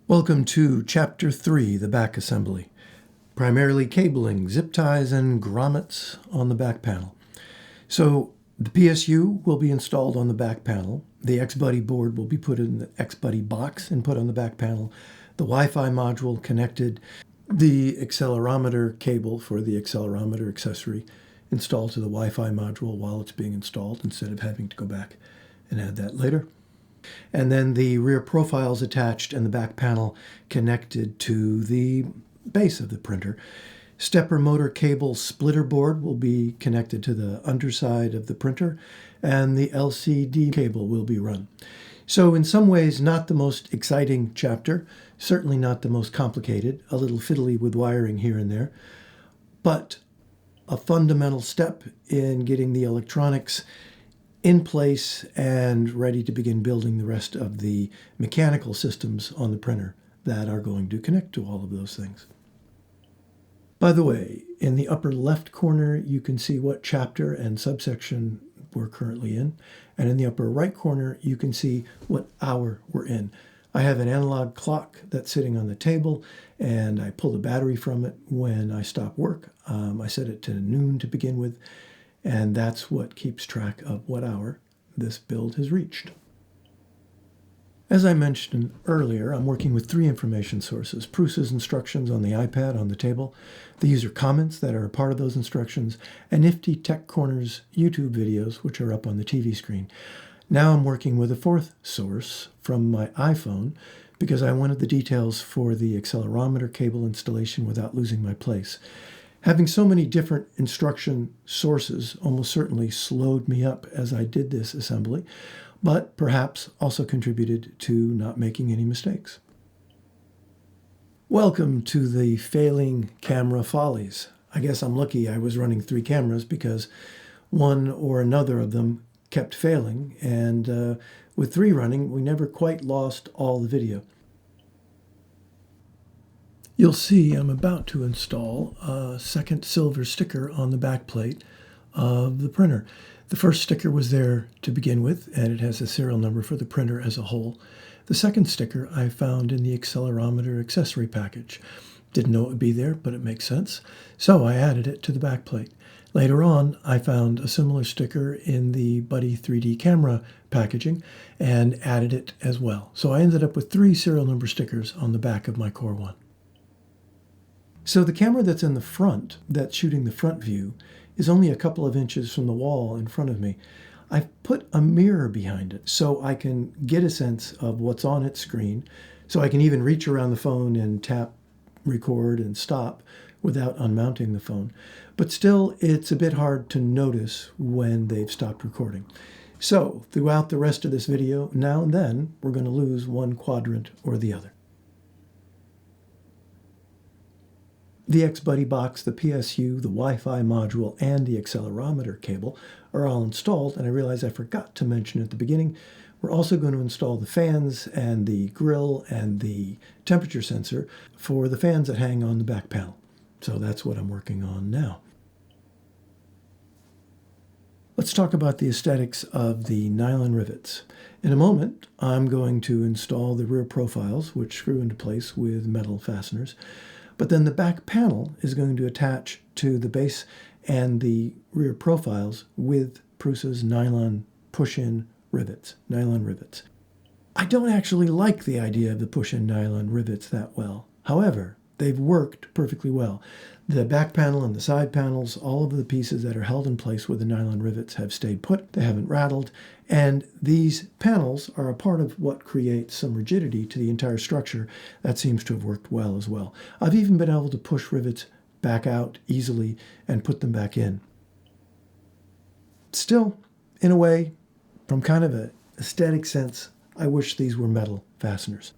Welcome to Chapter 3, the back assembly. Primarily cabling, zip ties, and grommets on the back panel. So the PSU will be installed on the back panel. The X-Buddy board will be put in the X-Buddy box and put on the back panel. The Wi-Fi module connected. The accelerometer cable for the accelerometer accessory installed to the Wi-Fi module while it's being installed instead of having to go back and add that later. And then the rear profiles attached and the back panel connected to the base of the printer. Stepper motor cable splitter board will be connected to the underside of the printer, and the LCD cable will be run. So in some ways, not the most exciting chapter, certainly not the most complicated, a little fiddly with wiring here and there, but a fundamental step in getting the electronics in place and ready to begin building the rest of the mechanical systems on the printer that are going to connect to all of those things. By the way, in the upper left corner, you can see what chapter and subsection we're currently in. And in the upper right corner, you can see what hour we're in. I have an analog clock that's sitting on the table, and I pull the battery from it when I stop work. I set it to noon to begin with. And that's what keeps track of what hour this build has reached. As I mentioned earlier, I'm working with 3 information sources: Prusa's instructions on the iPad on the table, the user comments that are a part of those instructions, and Nifty Tech Corner's YouTube videos, which are up on the TV screen. Now I'm working with a 4th source from my iPhone because I wanted the details for the accelerometer cable installation without losing my place. Having so many different instruction sources almost certainly slowed me up as I did this assembly, but perhaps also contributed to not making any mistakes. Welcome to the failing camera follies. I guess I'm lucky I was running 3 cameras because one or another of them kept failing, and with 3 running, we never quite lost all the video. You'll see I'm about to install a second silver sticker on the back plate of the printer. The first sticker was there to begin with, and it has a serial number for the printer as a whole. The second sticker I found in the accelerometer accessory package. Didn't know it would be there, but it makes sense, so I added it to the back plate. Later on, I found a similar sticker in the Buddy 3D camera packaging and added it as well. So I ended up with 3 serial number stickers on the back of my Core One. So the camera that's in the front, that's shooting the front view, is only a couple of inches from the wall in front of me. I've put a mirror behind it so I can get a sense of what's on its screen, so I can even reach around the phone and tap record and stop without unmounting the phone. But still, it's a bit hard to notice when they've stopped recording. So throughout the rest of this video, now and then, we're going to lose one quadrant or the other. The X-Buddy box, the PSU, the Wi-Fi module, and the accelerometer cable are all installed, and I realize I forgot to mention at the beginning, we're also going to install the fans and the grill and the temperature sensor for the fans that hang on the back panel. So that's what I'm working on now. Let's talk about the aesthetics of the nylon rivets. In a moment, I'm going to install the rear profiles, which screw into place with metal fasteners. But then the back panel is going to attach to the base and the rear profiles with Prusa's nylon push-in rivets, nylon rivets. I don't actually like the idea of the push-in nylon rivets that well. However, they've worked perfectly well. The back panel and the side panels, all of the pieces that are held in place with the nylon rivets have stayed put. They haven't rattled. And these panels are a part of what creates some rigidity to the entire structure. That seems to have worked well as well. I've even been able to push rivets back out easily and put them back in. Still, in a way, from kind of an aesthetic sense, I wish these were metal fasteners.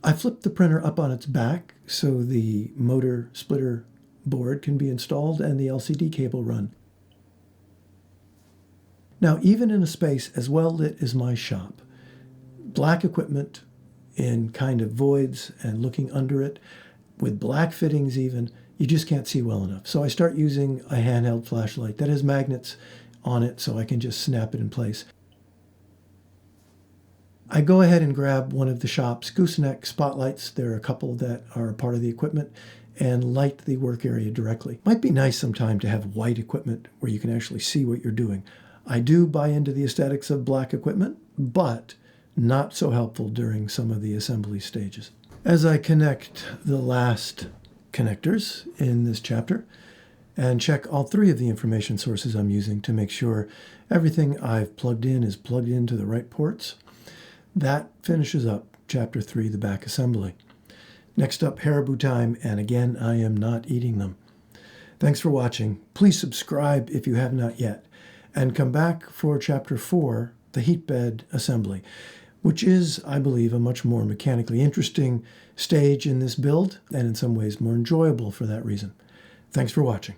I flipped the printer up on its back so the motor splitter board can be installed and the LCD cable run. Now, even in a space as well lit as my shop, black equipment in kind of voids and looking under it, with black fittings even, you just can't see well enough. So I start using a handheld flashlight that has magnets on it so I can just snap it in place. I go ahead and grab one of the shop's gooseneck spotlights. There are a couple that are a part of the equipment, and light the work area directly. Might be nice sometime to have white equipment where you can actually see what you're doing. I do buy into the aesthetics of black equipment, but not so helpful during some of the assembly stages. As I connect the last connectors in this chapter and check all three of the information sources I'm using to make sure everything I've plugged in is plugged into the right ports, that finishes up Chapter 3, the back assembly. Next up, Haribo time, and again, I am not eating them. Thanks for watching. Please subscribe if you have not yet, and come back for Chapter 4, the heat bed assembly, which is, I believe, a much more mechanically interesting stage in this build, and in some ways more enjoyable for that reason. Thanks for watching.